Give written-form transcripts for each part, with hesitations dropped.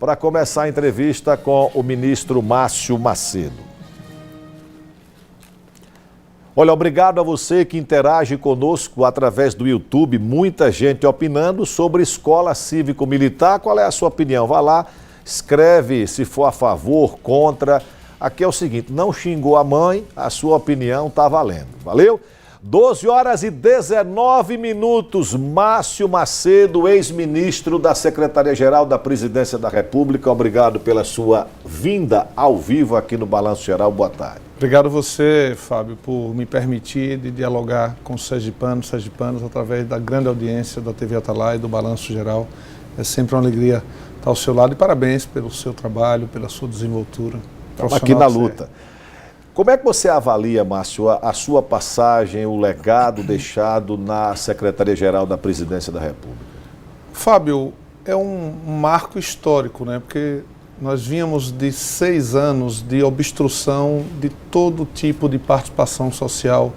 Para começar a entrevista com o ministro Márcio Macedo. Olha, obrigado a você que interage conosco através do YouTube. Muita gente opinando sobre escola cívico-militar. Qual é a sua opinião? Vá lá, escreve se for a favor, contra. Aqui é o seguinte, não xingou a mãe, a sua opinião está valendo. Valeu? 12h19, Márcio Macedo, ex-ministro da Secretaria-Geral da Presidência da República. Obrigado pela sua vinda ao vivo aqui no Balanço Geral. Boa tarde. Obrigado a você, Fábio, por me permitir de dialogar com os sergipanos através da grande audiência da TV Atalaia e do Balanço Geral. É sempre uma alegria estar ao seu lado e parabéns pelo seu trabalho, pela sua desenvoltura. Estamos aqui na luta. Como é que você avalia, Márcio, a sua passagem, o legado deixado na Secretaria-Geral da Presidência da República? Fábio, é um marco histórico, né? Porque nós vínhamos de 6 anos de obstrução de todo tipo de participação social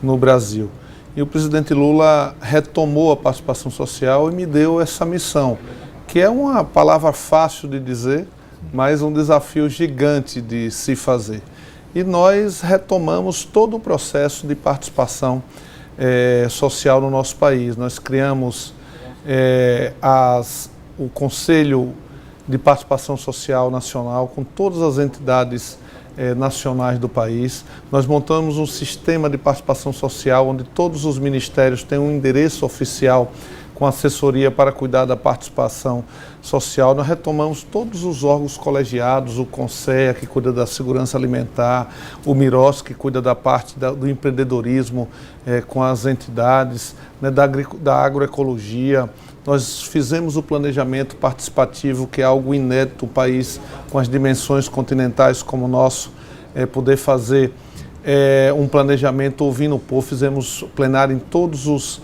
no Brasil. E o presidente Lula retomou a participação social e me deu essa missão, que é uma palavra fácil de dizer, mas um desafio gigante de se fazer. E nós retomamos todo o processo de participação social no nosso país. Nós criamos o Conselho de Participação Social Nacional com todas as entidades nacionais do país. Nós montamos um sistema de participação social onde todos os ministérios têm um endereço oficial com assessoria para cuidar da participação social. Nós retomamos todos os órgãos colegiados, o CONSEA, que cuida da segurança alimentar, o MIROS, que cuida da parte do empreendedorismo com as entidades, né, da agroecologia. Nós fizemos o planejamento participativo, que é algo inédito, um país com as dimensões continentais como o nosso, poder fazer um planejamento ouvindo o povo. Fizemos plenário em todos os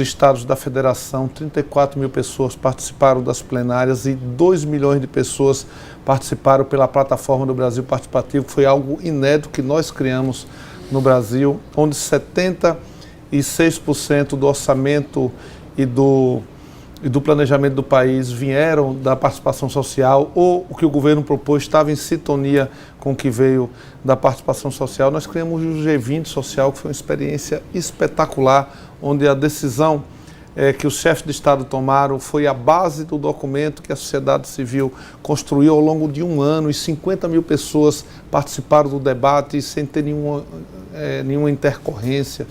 estados da federação, 34 mil pessoas participaram das plenárias e 2 milhões de pessoas participaram pela plataforma do Brasil Participativo, que foi algo inédito que nós criamos no Brasil, onde 76% do orçamento e do planejamento do país vieram da participação social, ou o que o governo propôs estava em sintonia com o que veio da participação social. Nós criamos o G20 Social, que foi uma experiência espetacular, onde a decisão que os chefes de Estado tomaram foi a base do documento que a sociedade civil construiu ao longo de um ano, e 50 mil pessoas participaram do debate sem ter nenhuma intercorrência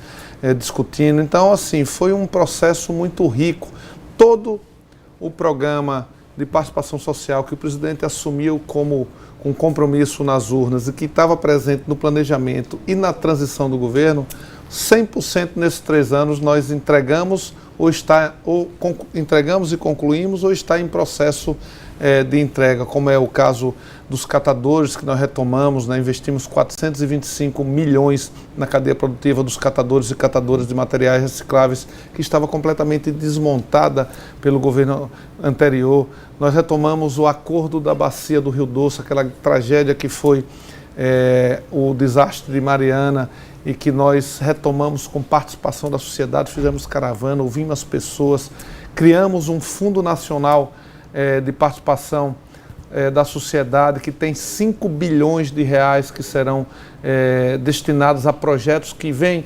discutindo. Então, assim, foi um processo muito rico. Todo o programa de participação social que o presidente assumiu como um compromisso nas urnas e que estava presente no planejamento e na transição do governo, 100% nesses 3 anos nós entregamos entregamos e concluímos ou está em processo de entrega, como é o caso dos catadores, que nós retomamos, né? Investimos 425 milhões na cadeia produtiva dos catadores e catadoras de materiais recicláveis, que estava completamente desmontada pelo governo anterior. Nós retomamos o acordo da bacia do Rio Doce, aquela tragédia que foi o desastre de Mariana, e que nós retomamos com participação da sociedade, fizemos caravana, ouvimos as pessoas, criamos um Fundo Nacional de Participação da Sociedade, que tem 5 bilhões de reais que serão destinados a projetos que vêm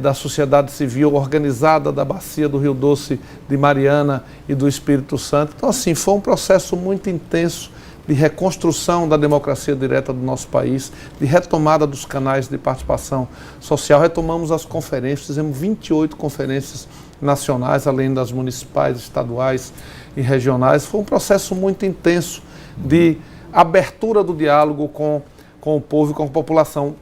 da sociedade civil organizada da bacia do Rio Doce, de Mariana e do Espírito Santo. Então, assim, foi um processo muito intenso de reconstrução da democracia direta do nosso país, de retomada dos canais de participação social. Retomamos as conferências, fizemos 28 conferências nacionais, além das municipais, estaduais e regionais. Foi um processo muito intenso de abertura do diálogo com o povo e com a população.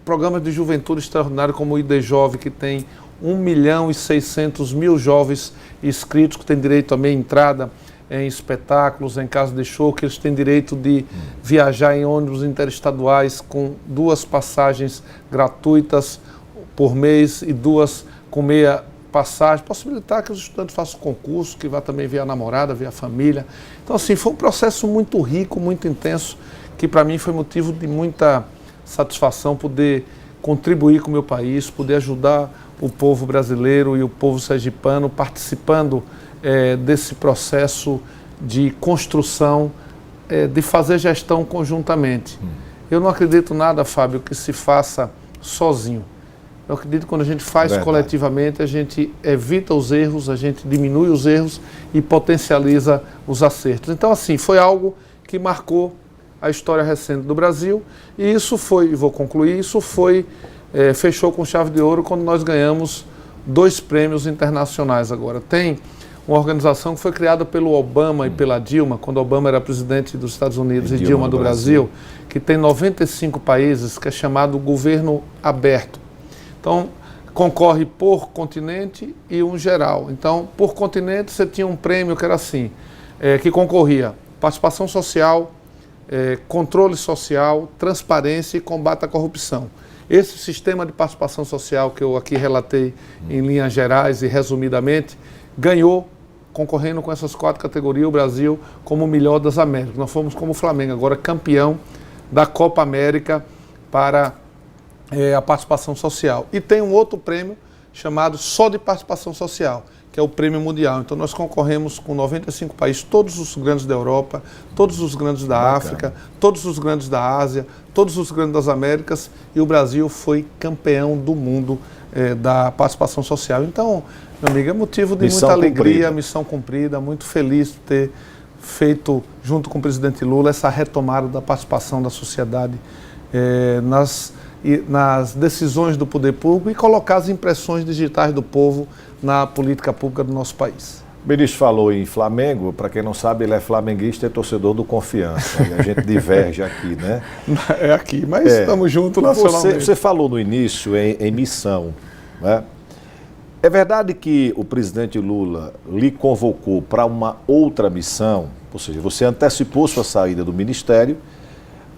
Programas de juventude extraordinário como o ID Jovem, que tem 1.600.000 jovens inscritos, que têm direito a meia entrada em espetáculos, em casa de show, que eles têm direito de viajar em ônibus interestaduais com 2 passagens gratuitas por mês e 2 com meia passagem, possibilitar que os estudantes façam concurso, que vá também ver a namorada, ver a família. Então, assim, foi um processo muito rico, muito intenso, que para mim foi motivo de muita satisfação poder contribuir com o meu país, poder ajudar o povo brasileiro e o povo sergipano participando desse processo de construção de fazer gestão conjuntamente. Eu não acredito nada, Fábio, que se faça sozinho. Eu acredito que quando a gente faz coletivamente, a gente evita os erros, a gente diminui os erros e potencializa os acertos. Então, assim, foi algo que marcou a história recente do Brasil, e isso foi, vou concluir, fechou com chave de ouro quando nós ganhamos 2 prêmios internacionais agora. Tem uma organização que foi criada pelo Obama e pela Dilma, quando Obama era presidente dos Estados Unidos e Dilma do Brasil, que tem 95 países, que é chamado Governo Aberto. Então, concorre por continente e um geral. Então, por continente, você tinha um prêmio que era assim, que concorria participação social, controle social, transparência e combate à corrupção. Esse sistema de participação social que eu aqui relatei em linhas gerais e resumidamente, ganhou, concorrendo com essas 4 categorias, o Brasil como o melhor das Américas. Nós fomos como o Flamengo, agora campeão da Copa América para a participação social. E tem um outro prêmio chamado só de participação social, que é o Prêmio Mundial. Então nós concorremos com 95 países, todos os grandes da Europa, todos os grandes da África, todos os grandes da Ásia, todos os grandes das Américas, e o Brasil foi campeão do mundo da participação social. Então, meu amigo, é motivo de muita alegria, missão cumprida, muito feliz de ter feito, junto com o presidente Lula, essa retomada da participação da sociedade nas decisões do poder público e colocar as impressões digitais do povo na política pública do nosso país. O ministro falou em Flamengo, para quem não sabe, ele é flamenguista e torcedor do Confiança. E a gente diverge aqui, né? É aqui, mas estamos juntos nacionalmente. Você falou no início em missão, né? É verdade que o presidente Lula lhe convocou para uma outra missão, ou seja, você antecipou sua saída do ministério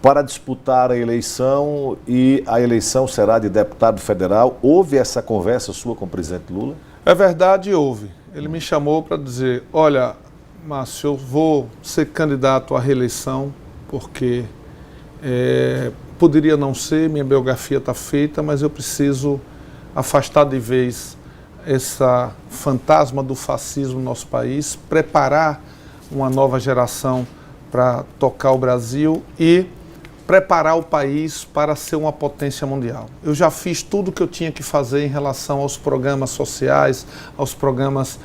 para disputar a eleição, e a eleição será de deputado federal. Houve essa conversa sua com o presidente Lula? É verdade, houve. Ele me chamou para dizer, olha, Márcio, eu vou ser candidato à reeleição, porque poderia não ser, minha biografia está feita, mas eu preciso afastar de vez essa fantasma do fascismo no nosso país, preparar uma nova geração para tocar o Brasil e preparar o país para ser uma potência mundial. Eu já fiz tudo o que eu tinha que fazer em relação aos programas sociais, aos programas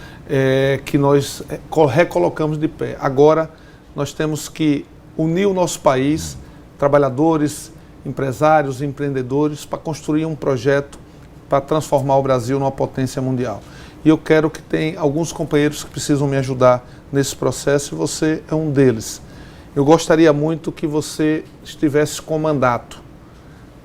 que nós recolocamos de pé. Agora, nós temos que unir o nosso país, trabalhadores, empresários, empreendedores, para construir um projeto para transformar o Brasil numa potência mundial. E eu quero que tenha alguns companheiros que precisam me ajudar nesse processo, e você é um deles. Eu gostaria muito que você estivesse com mandato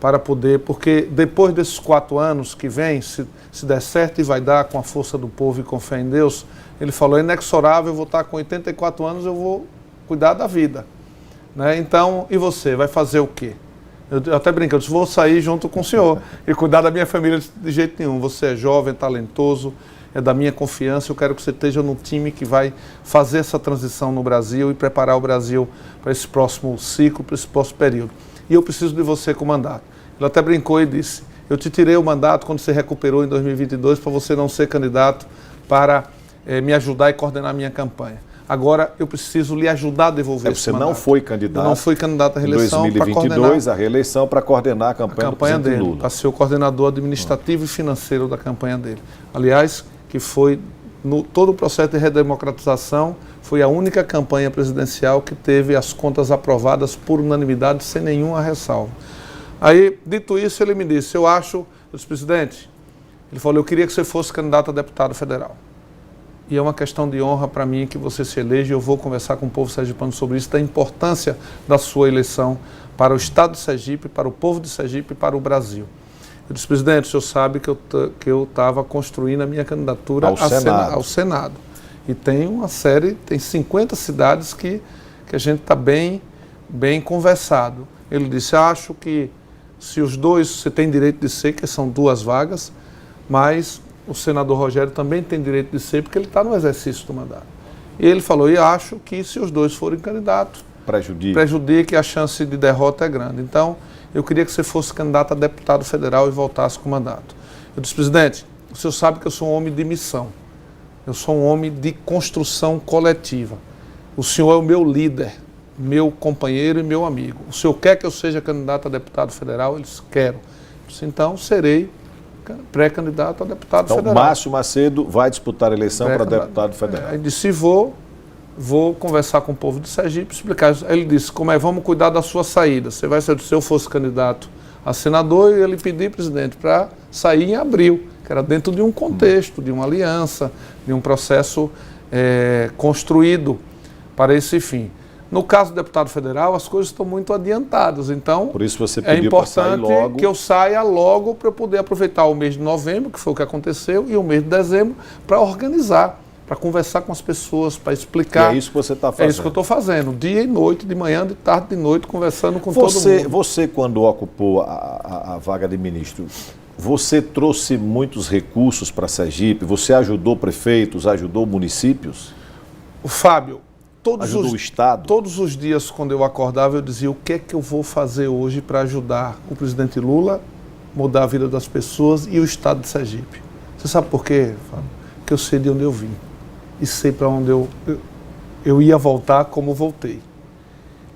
para poder, porque depois desses 4 anos que vem, se der certo e vai dar com a força do povo e com fé em Deus, ele falou, é inexorável, eu vou estar com 84 anos, eu vou cuidar da vida. Né? Então, e você, vai fazer o quê? Eu até brinco, eu disse, vou sair junto com o senhor e cuidar da minha família de jeito nenhum. Você é jovem, talentoso, é da minha confiança, eu quero que você esteja no time que vai fazer essa transição no Brasil e preparar o Brasil para esse próximo ciclo, para esse próximo período. E eu preciso de você com o mandato. Ele até brincou e disse, eu te tirei o mandato quando você recuperou em 2022 para você não ser candidato, para me ajudar e coordenar a minha campanha. Agora eu preciso lhe ajudar a devolver esse mandato. Você não foi candidato? Eu não fui candidato à reeleição. Em 2022, a reeleição para coordenar a campanha do presidente dele, Lula. Para ser o coordenador administrativo e financeiro da campanha dele. Aliás, que foi, todo o processo de redemocratização, foi a única campanha presidencial que teve as contas aprovadas por unanimidade, sem nenhuma ressalva. Aí, dito isso, ele me disse, eu disse, presidente, ele falou, eu queria que você fosse candidato a deputado federal. E é uma questão de honra para mim que você se eleja, e eu vou conversar com o povo sergipano sobre isso, da importância da sua eleição para o estado de Sergipe, para o povo de Sergipe e para o Brasil. Eu disse, presidente, o senhor sabe que eu estava construindo a minha candidatura ao Senado. E tem uma série, tem 50 cidades que a gente está bem conversado. Ele disse, acho que se os dois, você tem direito de ser, que são 2 vagas, mas o senador Rogério também tem direito de ser, porque ele está no exercício do mandato. E ele falou, e acho que se os dois forem candidatos, prejudique, a chance de derrota é grande. Então, eu queria que você fosse candidato a deputado federal e voltasse com o mandato. Eu disse, presidente, o senhor sabe que eu sou um homem de missão. Eu sou um homem de construção coletiva. O senhor é o meu líder. meu companheiro e meu amigo. O senhor quer que eu seja candidato a deputado federal? Eles querem. Então, serei pré-candidato a deputado federal. Então, Márcio Macedo vai disputar a eleição para deputado federal. Ele disse, vou conversar com o povo de Sergipe, explicar. Ele disse, vamos cuidar da sua saída. Você vai ser, se eu fosse candidato a senador, e ele pedir, presidente, para sair em abril, que era dentro de um contexto, de uma aliança, de um processo construído para esse fim. No caso do deputado federal, as coisas estão muito adiantadas, então por isso você é importante logo. que eu saia logo para eu poder aproveitar o mês de novembro, que foi o que aconteceu, e o mês de dezembro, para organizar, para conversar com as pessoas, para explicar. E é isso que você está fazendo? É isso que eu estou fazendo, dia e noite, de manhã, de tarde, de noite, conversando com todo mundo. Você, quando ocupou a vaga de ministro, você trouxe muitos recursos para Sergipe? Você ajudou prefeitos, ajudou municípios? O Fábio, ajudou o Estado? Todos os dias, quando eu acordava, eu dizia o que é que eu vou fazer hoje para ajudar o presidente Lula, mudar a vida das pessoas e o Estado de Sergipe. Você sabe por quê, Fábio? Porque eu sei de onde eu vim e sei para onde eu ia voltar como voltei.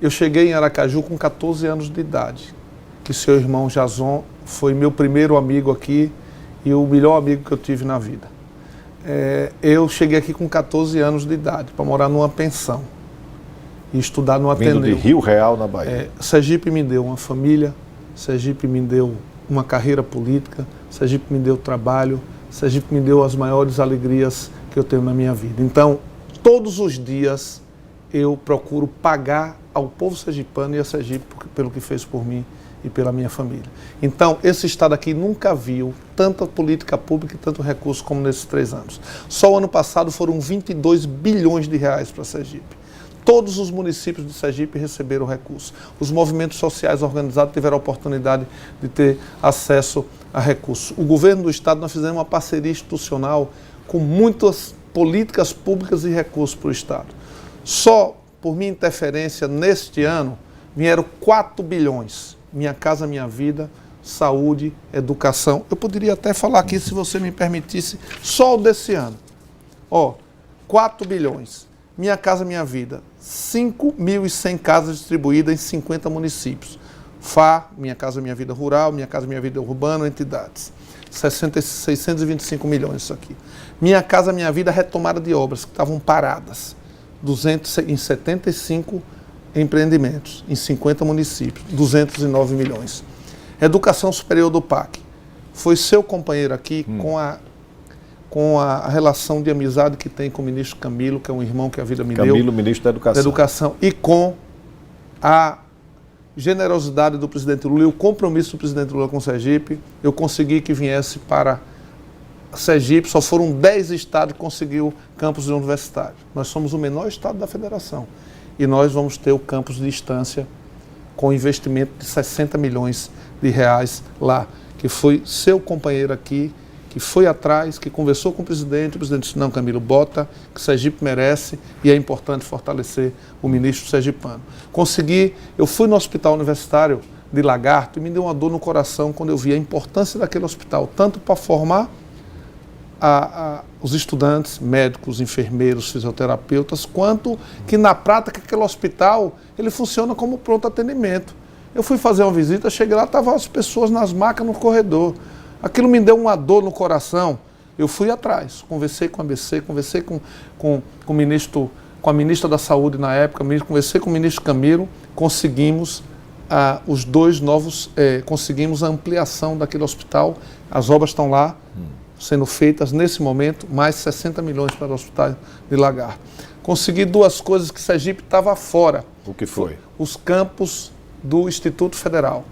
Eu cheguei em Aracaju com 14 anos de idade, que seu irmão Jason foi meu primeiro amigo aqui e o melhor amigo que eu tive na vida. Eu cheguei aqui com 14 anos de idade para morar numa pensão e estudar no Ateneu. Vindo de Rio Real, na Bahia. Sergipe me deu uma família, Sergipe me deu uma carreira política, Sergipe me deu trabalho, Sergipe me deu as maiores alegrias que eu tenho na minha vida. Então, todos os dias eu procuro pagar ao povo sergipano e a Sergipe pelo que fez por mim e pela minha família. Então, esse estado aqui nunca viu tanta política pública e tanto recurso como nesses 3 anos. Só o ano passado foram 22 bilhões de reais para Sergipe. Todos os municípios de Sergipe receberam recursos. Os movimentos sociais organizados tiveram a oportunidade de ter acesso a recursos. O governo do estado, nós fizemos uma parceria institucional com muitas políticas públicas e recursos para o estado. Só por minha interferência neste ano, vieram 4 bilhões. Minha Casa Minha Vida, saúde, educação. Eu poderia até falar aqui, se você me permitisse, só o desse ano. 4 bilhões. Minha Casa Minha Vida, 5.100 casas distribuídas em 50 municípios. FA, Minha Casa Minha Vida Rural, Minha Casa Minha Vida Urbano, entidades. 625 milhões isso aqui. Minha Casa Minha Vida, retomada de obras que estavam paradas. 275 empreendimentos em 50 municípios, 209 milhões. Educação Superior do PAC. Foi seu companheiro aqui com a relação de amizade que tem com o ministro Camilo, que é um irmão que a vida me deu. Camilo, ministro da Educação. E com a generosidade do presidente Lula e o compromisso do presidente Lula com Sergipe, eu consegui que viesse para Sergipe. Só foram 10 estados que conseguiu campus universitário. Nós somos o menor estado da federação. E nós vamos ter o campus de distância com investimento de 60 milhões de reais lá, que foi seu companheiro aqui, que foi atrás, que conversou com o presidente disse, não, Camilo, bota, que Sergipe merece e é importante fortalecer o ministro sergipano. Eu fui no hospital universitário de Lagarto e me deu uma dor no coração quando eu vi a importância daquele hospital, tanto para formar os estudantes, médicos, enfermeiros, fisioterapeutas, quanto que na prática aquele hospital ele funciona como pronto atendimento. Eu fui fazer uma visita, cheguei lá, estavam as pessoas nas macas no corredor. Aquilo me deu uma dor no coração. Eu fui atrás, conversei com a ABC, conversei com o ministro, com a ministra da Saúde na época, conversei com o ministro Camilo, conseguimos os 2 novos, conseguimos a ampliação daquele hospital, as obras estão lá, sendo feitas nesse momento, mais 60 milhões para o hospital de Lagarto. Consegui 2 coisas que Sergipe estava fora. O que foi? Os campos do Instituto Federal.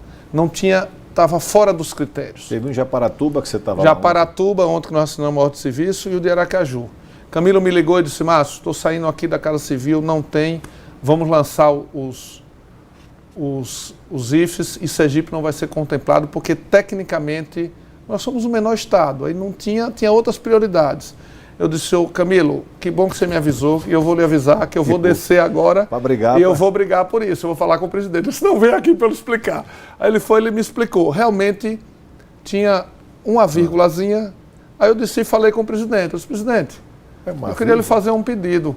Estava fora dos critérios. Teve um Japaratuba que você estava lá? Japaratuba, ontem que nós assinamos a ordem de serviço, e o de Aracaju. Camilo me ligou e disse, Márcio, estou saindo aqui da Casa Civil, não tem, vamos lançar os IFES e Sergipe não vai ser contemplado, porque tecnicamente nós somos o menor estado, aí não tinha outras prioridades. Eu disse, Camilo, que bom que você me avisou, e eu vou lhe avisar que eu vou descer agora brigar, e eu vou brigar por isso, eu vou falar com o presidente. Ele disse, não, vem aqui para eu explicar. Aí ele me explicou, realmente tinha uma vírgulazinha, aí eu disse e falei com o presidente, eu disse, presidente, Eu queria lhe fazer um pedido.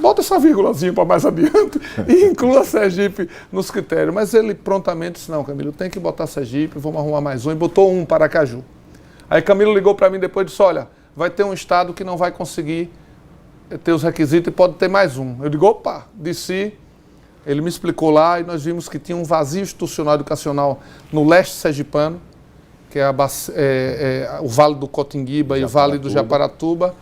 Bota essa vírgulazinha para mais adiante e inclua Sergipe nos critérios. Mas ele prontamente disse, não, Camilo, tem que botar Sergipe, vamos arrumar mais um. E botou um para Aracaju. Aí Camilo ligou para mim depois e disse, olha, vai ter um estado que não vai conseguir ter os requisitos e pode ter mais um. Eu digo, opa, desci. Ele me explicou lá e nós vimos que tinha um vazio institucional educacional no leste sergipano, que é o Vale do Cotinguiba e o Vale do Japaratuba.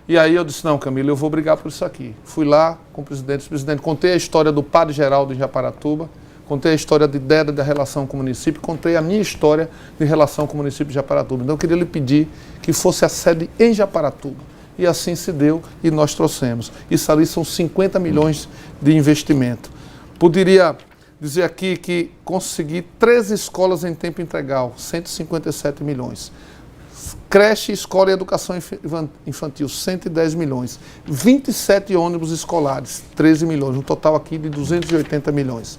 E aí eu disse, não, Camilo, eu vou brigar por isso aqui. Fui lá com o presidente, contei a história do Padre Geraldo em Japaratuba, contei a história de Deda da relação com o município, contei a minha história de relação com o município de Japaratuba. Então eu queria lhe pedir que fosse a sede em Japaratuba. E assim se deu e nós trouxemos. Isso ali são 50 milhões de investimento. Poderia dizer aqui que consegui 13 escolas em tempo integral, 157 milhões. Creche, escola e educação infantil, 110 milhões. 27 ônibus escolares, 13 milhões. Um total aqui de 280 milhões.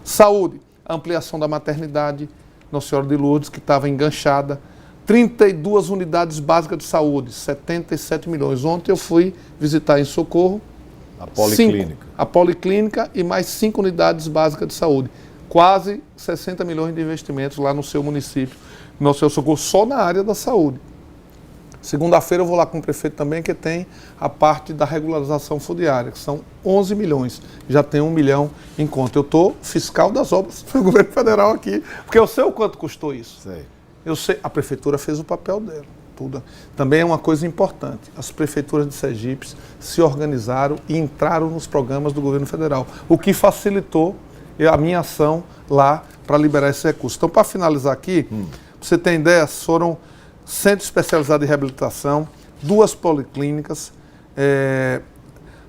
Saúde, ampliação da maternidade, Nossa Senhora de Lourdes, que estava enganchada. 32 unidades básicas de saúde, 77 milhões. Ontem eu fui visitar em Socorro. A Policlínica. A Policlínica e mais 5 unidades básicas de saúde. Quase 60 milhões de investimentos lá no seu município, no seu Socorro, só na área da saúde. Segunda-feira eu vou lá com o prefeito também, que tem a parte da regularização fundiária, que são 11 milhões. Já tem 1 milhão em conta. Eu estou fiscal das obras do governo federal aqui, porque eu sei o quanto custou isso. Sei. Eu sei, a prefeitura fez o papel dela. Tudo. Também é uma coisa importante. As prefeituras de Sergipe se organizaram e entraram nos programas do governo federal, o que facilitou a minha ação lá para liberar esse recurso. Então, para finalizar aqui, pra você ter ideia, foram centro especializado em reabilitação, 2 policlínicas,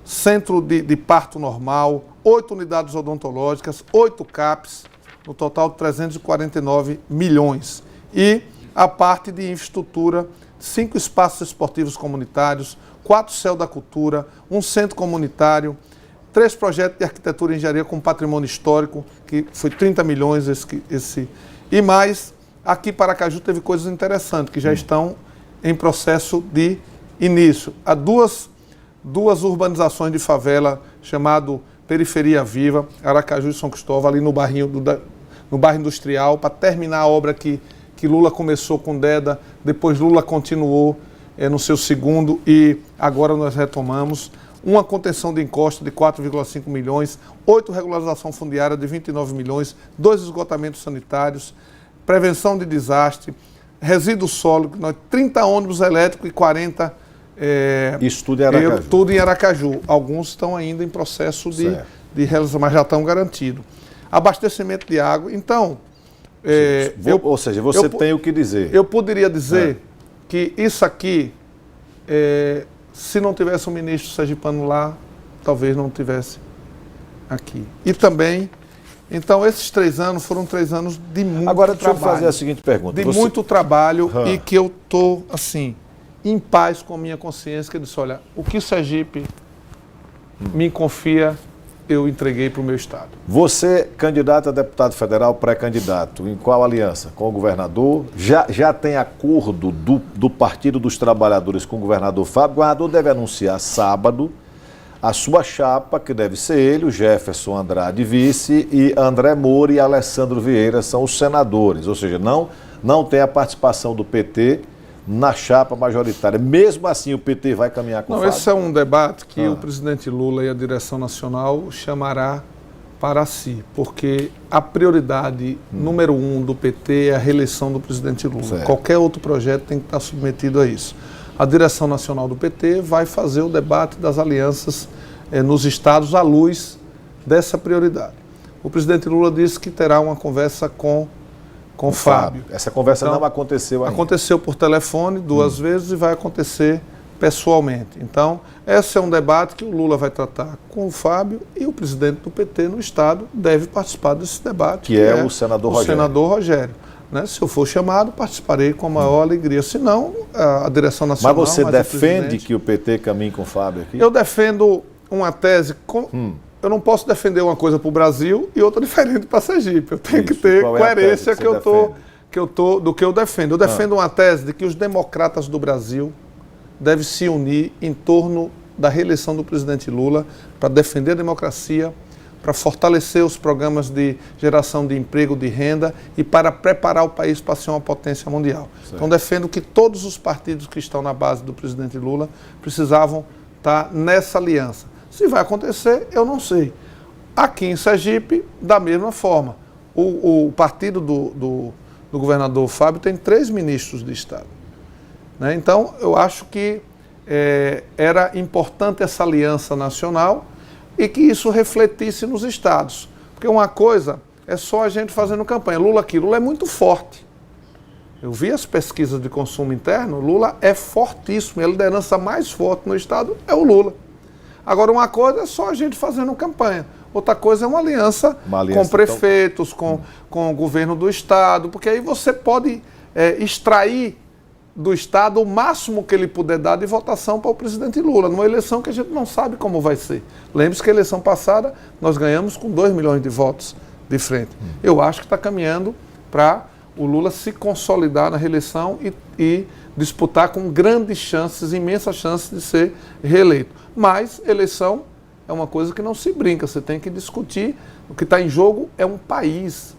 centro de parto normal, 8 unidades odontológicas, 8 CAPs, no total de 349 milhões. E a parte de infraestrutura, 5 espaços esportivos comunitários, 4 CEL da Cultura, 1 centro comunitário, 3 projetos de arquitetura e engenharia com patrimônio histórico, que foi 30 milhões esse. E mais, aqui para Aracaju teve coisas interessantes, que já estão em processo de início. Há duas urbanizações de favela, chamado Periferia Viva, Aracaju e São Cristóvão, ali no bairro industrial, para terminar a obra que Lula começou com Deda, depois Lula continuou no seu segundo e agora nós retomamos. Uma contenção de encosta de 4,5 milhões, 8 regularização fundiária de 29 milhões, 2 esgotamentos sanitários, prevenção de desastre, resíduo sólido, 30 ônibus elétricos e 40... Isso tudo em Aracaju. Tudo em Aracaju. Alguns estão ainda em processo de realização, mas já estão garantidos. Abastecimento de água. Então... ou seja, você tem o que dizer. Eu poderia dizer que isso aqui, se não tivesse um ministro sergipano lá, talvez não tivesse aqui. E também, então esses 3 anos foram 3 anos de muito trabalho. Agora deixa eu fazer a seguinte pergunta. De muito trabalho e que eu estou, assim, em paz com a minha consciência, que eu disse, olha, o que o Sergipe me confia, eu entreguei para o meu estado. Você, candidato a deputado federal, pré-candidato, em qual aliança? Com o governador? Já tem acordo do Partido dos Trabalhadores com o governador Fábio? O governador deve anunciar sábado a sua chapa, que deve ser ele, o Jefferson Andrade, vice, e André Moura e Alessandro Vieira são os senadores. Ou seja, não tem a participação do PT na chapa majoritária. Mesmo assim, o PT vai caminhar com o Fábio? Esse é um debate que o presidente Lula e a direção nacional chamará para si, porque a prioridade número 1 do PT é a reeleição do presidente Lula. Certo. Qualquer outro projeto tem que estar submetido a isso. A direção nacional do PT vai fazer o debate das alianças nos estados à luz dessa prioridade. O presidente Lula disse que terá uma conversa com o Fábio. Essa conversa então, não aconteceu ainda. Aconteceu por telefone 2 vezes e vai acontecer pessoalmente. Então, esse é um debate que o Lula vai tratar com o Fábio e o presidente do PT no estado deve participar desse debate. Que é o senador Rogério. O senador Rogério. Né? Se eu for chamado, participarei com a maior alegria. Se não, a direção nacional... Mas você defende que o PT caminhe com o Fábio aqui? Eu defendo uma tese... Eu não posso defender uma coisa para o Brasil e outra diferente para Sergipe. Eu tenho que ter coerência do que eu defendo. Eu defendo uma tese de que os democratas do Brasil deve se unir em torno da reeleição do presidente Lula para defender a democracia, para fortalecer os programas de geração de emprego, de renda e para preparar o país para ser uma potência mundial. Certo. Então defendo que todos os partidos que estão na base do presidente Lula precisavam estar nessa aliança. Se vai acontecer, eu não sei. Aqui em Sergipe, da mesma forma. O partido do governador Fábio tem 3 ministros de Estado. Né? Então, eu acho que era importante essa aliança nacional e que isso refletisse nos estados. Porque uma coisa é só a gente fazendo campanha. Lula aqui, Lula é muito forte. Eu vi as pesquisas de consumo interno, Lula é fortíssimo. A liderança mais forte no estado é o Lula. Agora, uma coisa é só a gente fazendo campanha. Outra coisa é uma aliança com prefeitos, com o governo do estado, porque aí você pode extrair do estado o máximo que ele puder dar de votação para o presidente Lula, numa eleição que a gente não sabe como vai ser. Lembre-se que a eleição passada nós ganhamos com 2 milhões de votos de frente. Eu acho que está caminhando para o Lula se consolidar na reeleição e disputar com grandes chances, imensas chances de ser reeleito. Mas eleição é uma coisa que não se brinca, você tem que discutir. O que está em jogo é um país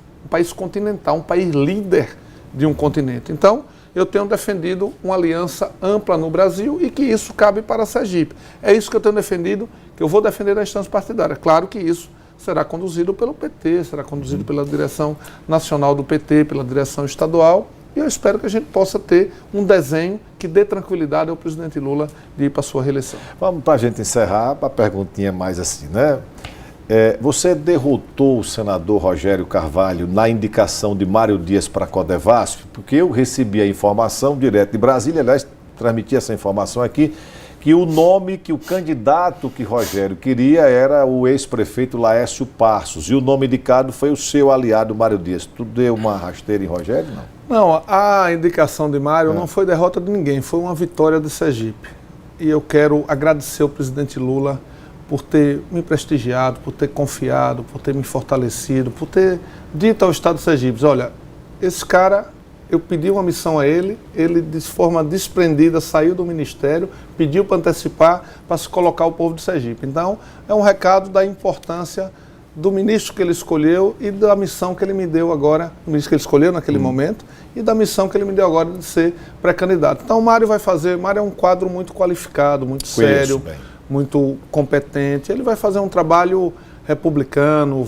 continental, um país líder de um continente. Então, eu tenho defendido uma aliança ampla no Brasil e que isso cabe para Sergipe. É isso que eu tenho defendido, que eu vou defender na instância partidária. Claro que isso será conduzido pelo PT, será conduzido pela direção nacional do PT, pela direção estadual, e eu espero que a gente possa ter um desenho que dê tranquilidade ao presidente Lula de ir para a sua reeleição. Vamos, para a gente encerrar, para a perguntinha mais assim, né? Você derrotou o senador Rogério Carvalho na indicação de Mário Dias para a Codevasf? Porque eu recebi a informação direto de Brasília, aliás, transmiti essa informação aqui, que o candidato que Rogério queria era o ex-prefeito Laércio Passos, e o nome indicado foi o seu aliado Mário Dias. Tu deu uma rasteira em Rogério, não? Não, a indicação de Mário não foi derrota de ninguém, foi uma vitória de Sergipe. E eu quero agradecer ao presidente Lula por ter me prestigiado, por ter confiado, por ter me fortalecido, por ter dito ao Estado de Sergipe, olha, esse cara, eu pedi uma missão a ele de forma desprendida saiu do ministério, pediu para antecipar, para se colocar o povo de Sergipe. Então, é um recado da importância do ministro que ele escolheu e da missão que ele me deu agora, o ministro que ele escolheu naquele momento, e da missão que ele me deu agora de ser pré-candidato. Então, o Mário é um quadro muito qualificado, muito sério, muito competente. Ele vai fazer um trabalho republicano,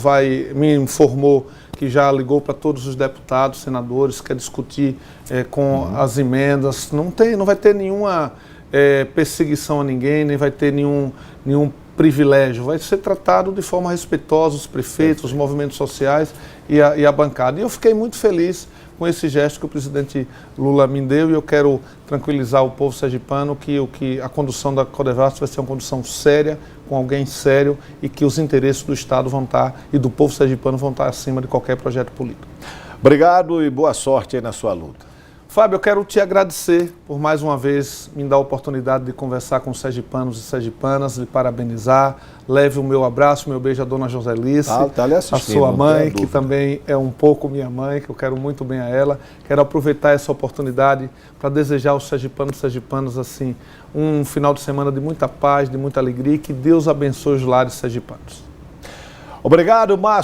me informou que já ligou para todos os deputados, senadores, quer discutir com as emendas. Não vai ter nenhuma perseguição a ninguém, nem vai ter nenhum privilégio. Vai ser tratado de forma respeitosa os prefeitos, os movimentos sociais e a bancada. E eu fiquei muito feliz com esse gesto que o presidente Lula me deu, e eu quero tranquilizar o povo sergipano que a condução da Codevasf vai ser uma condução séria, com alguém sério, e que os interesses do Estado vão estar, e do povo sergipano vão estar acima de qualquer projeto político. Obrigado e boa sorte aí na sua luta. Fábio, eu quero te agradecer por mais uma vez me dar a oportunidade de conversar com os sergipanos e sergipanas, de parabenizar. Leve o meu abraço, meu beijo à dona Joselice, a sua mãe, que também é um pouco minha mãe, que eu quero muito bem a ela. Quero aproveitar essa oportunidade para desejar aos sergipanos e sergipanas assim, um final de semana de muita paz, de muita alegria, e que Deus abençoe os lares sergipanos. Obrigado, Márcio.